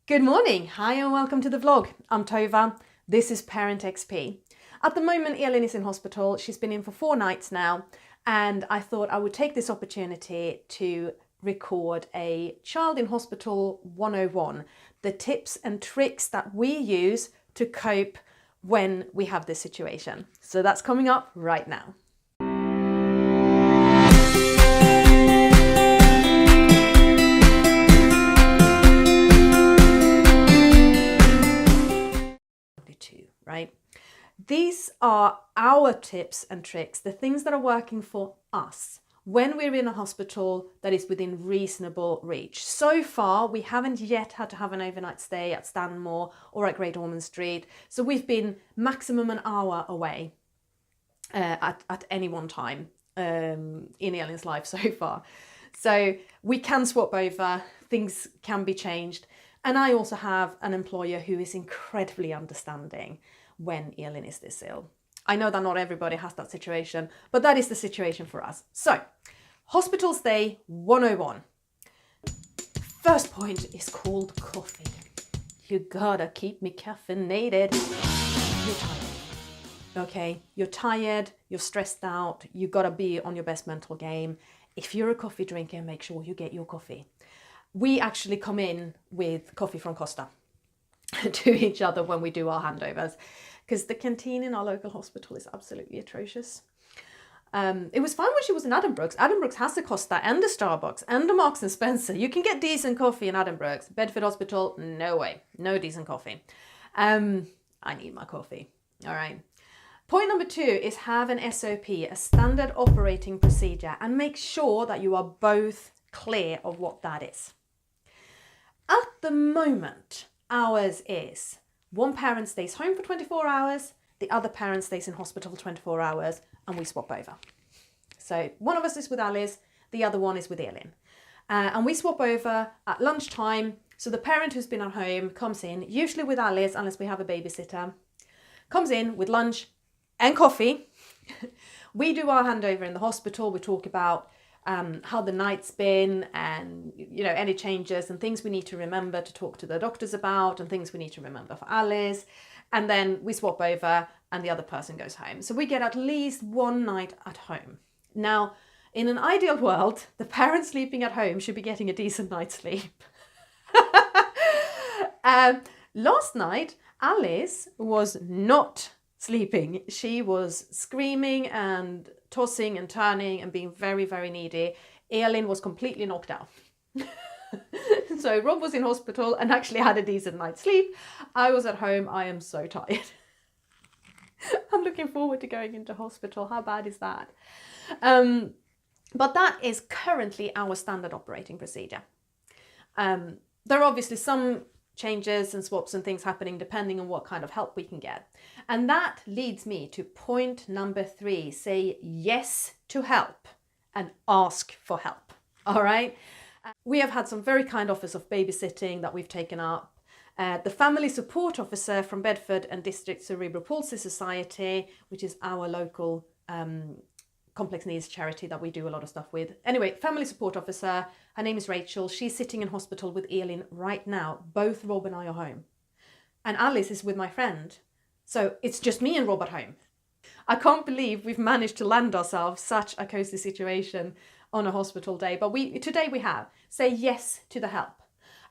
Good morning, hi and welcome to the vlog. I'm Tova, this is ParentXP. At the moment Elin is in hospital, she's been in for 4 nights now, and I thought I would take this opportunity to record a Child in Hospital 101, the tips and tricks that we use to cope when we have this situation. So that's coming up right now. Right? These are our tips and tricks, the things that are working for us when we're in a hospital that is within reasonable reach. So far, we haven't yet had to have an overnight stay at Stanmore or at Great Ormond Street. So we've been maximum an hour away at any one time in Elin's life so far. So we can swap over, things can be changed. And I also have an employer who is incredibly understanding when Elin is this ill. I know that not everybody has that situation, but that is the situation for us. So, hospital stay 101. First point is called coffee. You gotta keep me caffeinated. You're tired. Okay, you're tired, you're stressed out, you gotta be on your best mental game. If you're a coffee drinker, make sure you get your coffee. We actually come in with coffee from Costa to each other when we do our handovers, because the canteen in our local hospital is absolutely atrocious. It was fine when she was in Addenbrooke's. Addenbrooke's has a Costa and a Starbucks and a Marks and Spencer. You can get decent coffee in Addenbrooke's. Bedford Hospital, no way, no decent coffee. I need my coffee. All right. Point number 2 is have an SOP, a standard operating procedure, and make sure that you are both clear of what that is. At the moment, ours is one parent stays home for 24 hours, the other parent stays in hospital for 24 hours, and we swap over. So one of us is with Alice, the other one is with Elin. And we swap over at lunchtime. So the parent who's been at home comes in, usually with Alice, unless we have a babysitter, comes in with lunch and coffee. We do our handover in the hospital. We talk about how the night's been and, you know, any changes and things we need to remember to talk to the doctors about and things we need to remember for Alice. And then we swap over and the other person goes home. So we get at least 1 night at home. Now, in an ideal world, the parent sleeping at home should be getting a decent night's sleep. Last night, Alice was not sleeping. She was screaming and tossing and turning and being very, very needy. Elin was completely knocked out. So Rob was in hospital and actually had a decent night's sleep. I was at home. I am so tired. I'm looking forward to going into hospital. How bad is that? But that is currently our standard operating procedure. There are obviously some changes and swaps and things happening depending on what kind of help we can get. And that leads me to point number 3. Say yes to help and ask for help. All right. We have had some very kind offers of babysitting that we've taken up. The family support officer from Bedford and District Cerebral Palsy Society, which is our local complex needs charity that we do a lot of stuff with. Anyway, family support officer, her name is Rachel. She's sitting in hospital with Elin right now. Both Rob and I are home. And Alice is with my friend. So it's just me and Rob at home. I can't believe we've managed to land ourselves such a cozy situation on a hospital day. But today we have. Say yes to the help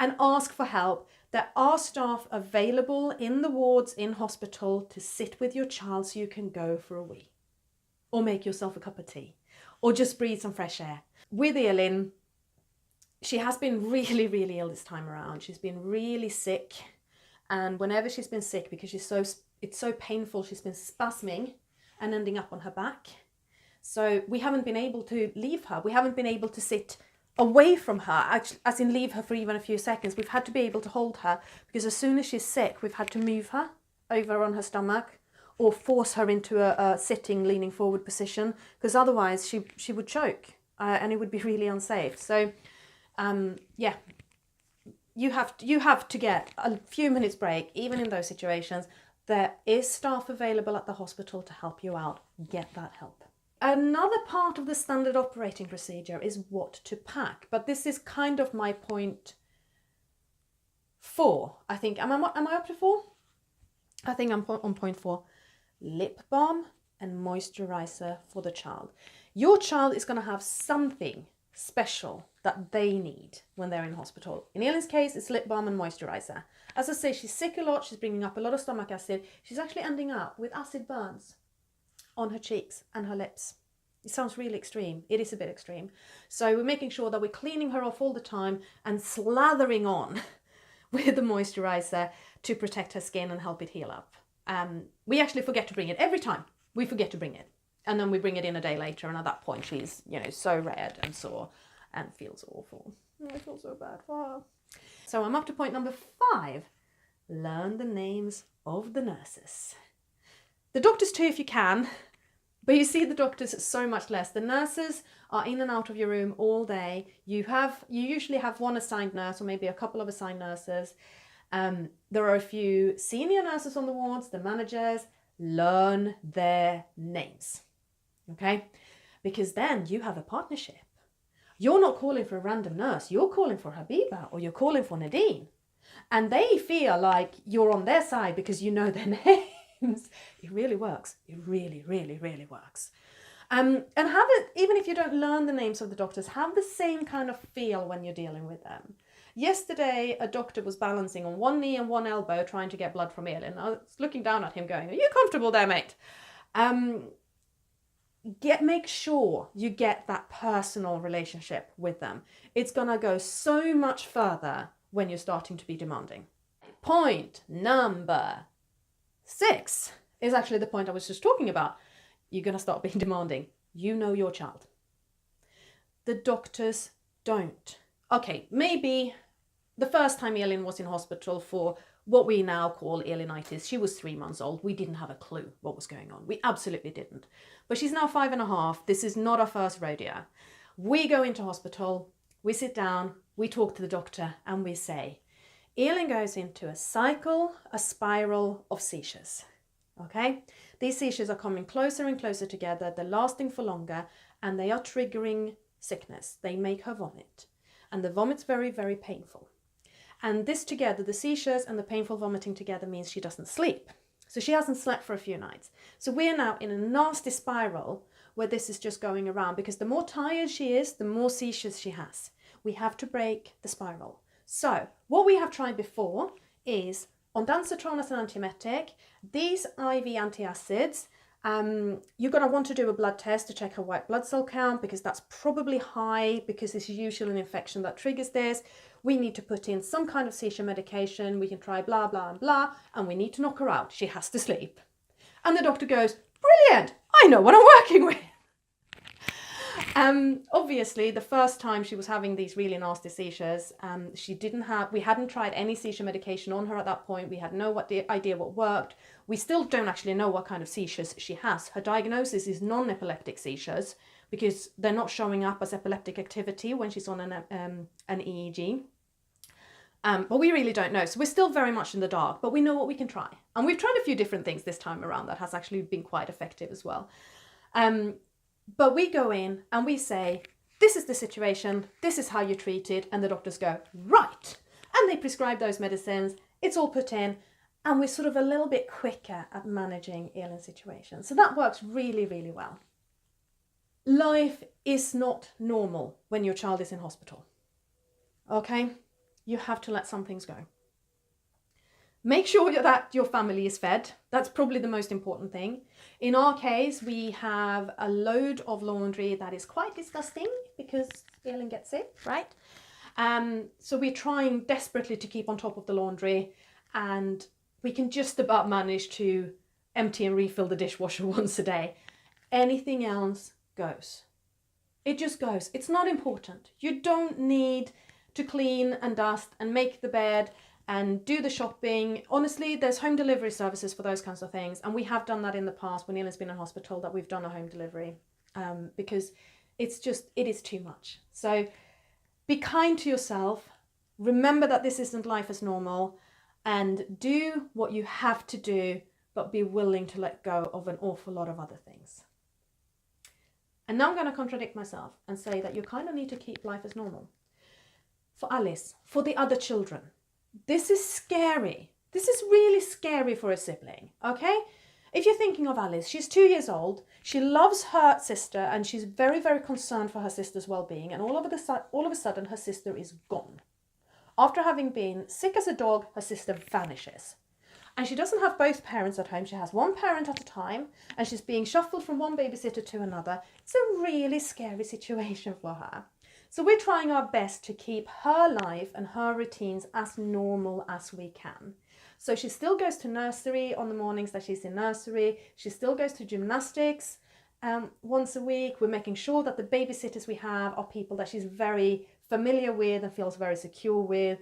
and ask for help. There are staff available in the wards in hospital to sit with your child so you can go for a wee. Or make yourself a cup of tea, or just breathe some fresh air. With Elin, she has been really, really ill this time around. She's been really sick, and whenever she's been sick, because it's so painful, she's been spasming and ending up on her back. So we haven't been able to leave her. We haven't been able to sit away from her, actually, as in leave her for even a few seconds. We've had to be able to hold her, because as soon as she's sick, we've had to move her over on her stomach, or force her into a sitting, leaning forward position, because otherwise she would choke and it would be really unsafe. So, yeah, you have to get a few minutes break, even in those situations. There is staff available at the hospital to help you out. Get that help. Another part of the standard operating procedure is what to pack, but this is kind of my point 4, I think, am I up to 4? I think I'm on point 4. Lip balm and moisturizer for the child. Your child is going to have something special that they need when they're in hospital. In Elin's case, it's lip balm and moisturizer. As I say, she's sick a lot. She's bringing up a lot of stomach acid. She's actually ending up with acid burns on her cheeks and her lips. It sounds really extreme. It is a bit extreme. So we're making sure that we're cleaning her off all the time and slathering on with the moisturizer to protect her skin and help it heal up. We actually forget to bring it every time. We forget to bring it. And then we bring it in a day later, and at that point she's, so red and sore and feels awful. I feel so bad for her. So I'm up to point number 5. Learn the names of the nurses. The doctors too, if you can, but you see the doctors so much less. The nurses are in and out of your room all day. You usually have one assigned nurse or maybe a couple of assigned nurses. There are a few senior nurses on the wards, the managers. Learn their names, okay? Because then you have a partnership. You're not calling for a random nurse. You're calling for Habiba or you're calling for Nadine. And they feel like you're on their side because you know their names. It really works. It really, really, really works. And have it, even if you don't learn the names of the doctors, have the same kind of feel when you're dealing with them. Yesterday, a doctor was balancing on one knee and one elbow trying to get blood from Elin. I was looking down at him going, "Are you comfortable there, mate?" Make sure you get that personal relationship with them. It's going to go so much further when you're starting to be demanding. Point number 6 is actually the point I was just talking about. You're going to start being demanding. You know your child. The doctors don't. Okay, maybe the first time Elin was in hospital for what we now call Elinitis, she was 3 months old. We didn't have a clue what was going on. We absolutely didn't. But she's now 5.5. This is not our first rodeo. We go into hospital, we sit down, we talk to the doctor, and we say, Elin goes into a spiral of seizures. Okay? These seizures are coming closer and closer together. They're lasting for longer, and they are triggering sickness. They make her vomit. And the vomit's very, very painful. And this together, the seizures and the painful vomiting together, means she doesn't sleep. So she hasn't slept for a few nights. So we're now in a nasty spiral where this is just going around, because the more tired she is, the more seizures she has. We have to break the spiral. So what we have tried before is ondansetron as an antiemetic, these IV antacids. You're going to want to do a blood test to check her white blood cell count, because that's probably high, because it's usually an infection that triggers this. We need to put in some kind of seizure medication. We can try blah, blah, and blah, and we need to knock her out. She has to sleep. And the doctor goes, brilliant, I know what I'm working with. Obviously, the first time she was having these really nasty seizures, we hadn't tried any seizure medication on her at that point. We had no idea what worked. We still don't actually know what kind of seizures she has. Her diagnosis is non-epileptic seizures, because they're not showing up as epileptic activity when she's on an EEG. But we really don't know. So we're still very much in the dark, but we know what we can try. And we've tried a few different things this time around that has actually been quite effective as well. But we go in and we say, this is the situation, this is how you treat it. And the doctors go, right. And they prescribe those medicines. It's all put in. And we're sort of a little bit quicker at managing Elin's situation. So that works really, really well. Life is not normal when your child is in hospital. Okay? You have to let some things go. Make sure that your family is fed. That's probably the most important thing. In our case, we have a load of laundry that is quite disgusting because Elin gets it, right? So we're trying desperately to keep on top of the laundry, and we can just about manage to empty and refill the dishwasher once a day. Anything else goes. It just goes. It's not important. You don't need to clean and dust and make the bed and do the shopping. Honestly, there's home delivery services for those kinds of things. And we have done that in the past when Elin's been in hospital, that we've done a home delivery because it is too much. So be kind to yourself. Remember that this isn't life as normal, and do what you have to do, but be willing to let go of an awful lot of other things. And now I'm going to contradict myself and say that you kind of need to keep life as normal. For Alice, for the other children, This is scary. This is really scary for a sibling, okay? If you're thinking of Alice, she's 2 years old. She loves her sister and she's very, very concerned for her sister's well-being. And all of a sudden, her sister is gone. After having been sick as a dog, her sister vanishes. And she doesn't have both parents at home. She has one parent at a time and she's being shuffled from one babysitter to another. It's a really scary situation for her. So we're trying our best to keep her life and her routines as normal as we can. So she still goes to nursery on the mornings that she's in nursery. She still goes to gymnastics once a week. We're making sure that the babysitters we have are people that she's very familiar with and feels very secure with.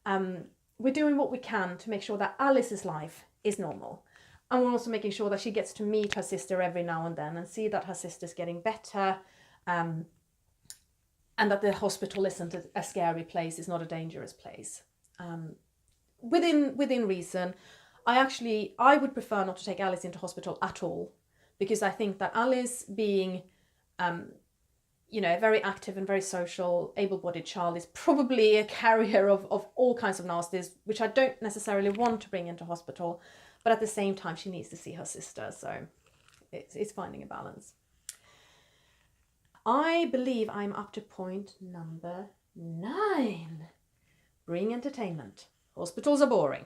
We're doing what we can to make sure that Alice's life is normal. And we're also making sure that she gets to meet her sister every now and then and see that her sister's getting better, and that the hospital isn't a scary place, it's not a dangerous place. Within reason, I would prefer not to take Alice into hospital at all, because I think that Alice being a very active and very social, able-bodied child is probably a carrier of all kinds of nasties, which I don't necessarily want to bring into hospital, but at the same time, she needs to see her sister, so it's finding a balance. I believe I'm up to point number 9. Bring entertainment. Hospitals are boring.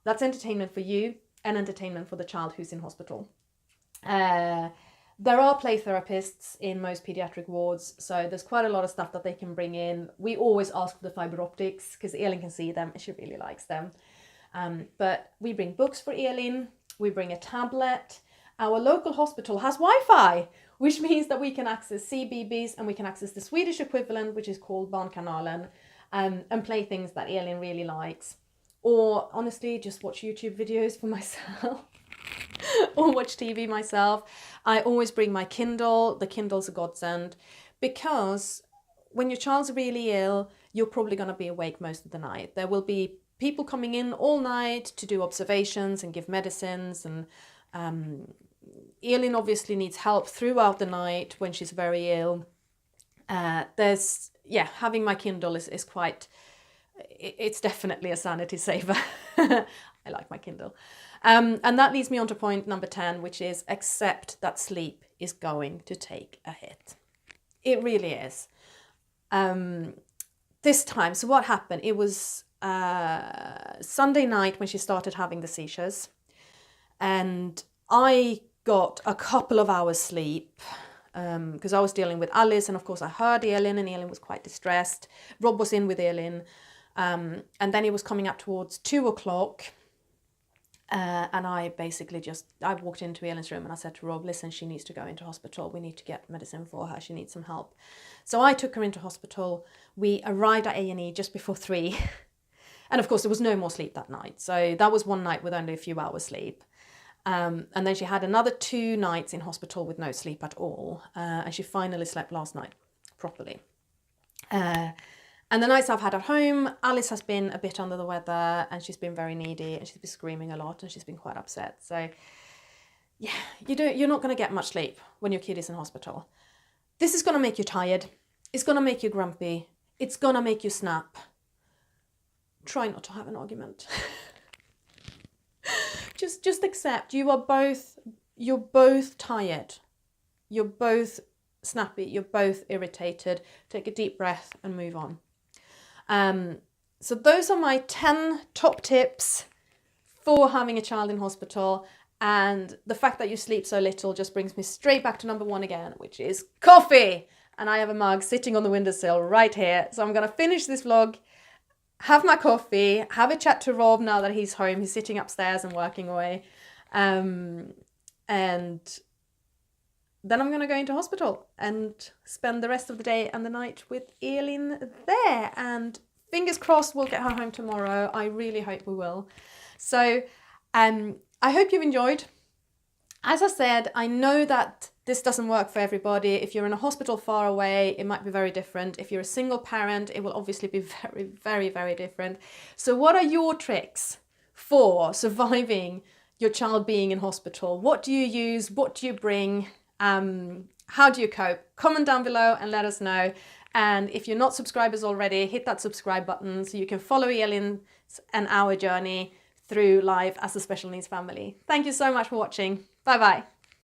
That's entertainment for you and entertainment for the child who's in hospital. There are play therapists in most pediatric wards, so there's quite a lot of stuff that they can bring in. We always ask for the fiber optics because Elin can see them and she really likes them. But we bring books for Elin, we bring a tablet. Our local hospital has Wi-Fi, which means that we can access CBeebies and we can access the Swedish equivalent, which is called Barnkanalen, and play things that Elin really likes. Or honestly, just watch YouTube videos for myself. Or watch TV myself. I always bring my Kindle. The Kindle's a godsend, because when your child's really ill, you're probably going to be awake most of the night. There will be people coming in all night to do observations and give medicines, and Elin obviously needs help throughout the night when she's very ill. Having my Kindle is quite, it's definitely a sanity saver. I like my Kindle. And that leads me on to point number 10, which is accept that sleep is going to take a hit. It really is. This time, so what happened? It was Sunday night when she started having the seizures. And I got a couple of hours sleep because I was dealing with Alice. And of course I heard Elin, and Elin was quite distressed. Rob was in with Elin. And then it was coming up towards 2:00. And I basically I walked into Elin's room and I said to Rob, listen, she needs to go into hospital. We need to get medicine for her. She needs some help. So I took her into hospital. We arrived at A&E just before 3. And of course, there was no more sleep that night. So that was one night with only a few hours sleep. And then she had another 2 nights in hospital with no sleep at all. And she finally slept last night properly. And the nights I've had at home, Alice has been a bit under the weather and she's been very needy and she's been screaming a lot and she's been quite upset. So yeah, you're not going to get much sleep when your kid is in hospital. This is going to make you tired. It's going to make you grumpy. It's going to make you snap. Try not to have an argument. Just accept you're both tired. You're both snappy. You're both irritated. Take a deep breath and move on. So those are my 10 top tips for having a child in hospital. And the fact that you sleep so little just brings me straight back to number 1 again, which is coffee. And I have a mug sitting on the windowsill right here. So I'm going to finish this vlog, have my coffee, have a chat to Rob now that he's home. He's sitting upstairs and working away. And then I'm going to go into hospital and spend the rest of the day and the night with Elin there. And fingers crossed we'll get her home tomorrow. I really hope we will. So I hope you've enjoyed. As I said, I know that this doesn't work for everybody. If you're in a hospital far away, it might be very different. If you're a single parent, it will obviously be very, very, very different. So what are your tricks for surviving your child being in hospital? What do you use? What do you bring? How do you cope? Comment down below and let us know. And if you're not subscribers already, hit that subscribe button so you can follow Elin and our journey through life as a special needs family. Thank you so much for watching. Bye bye.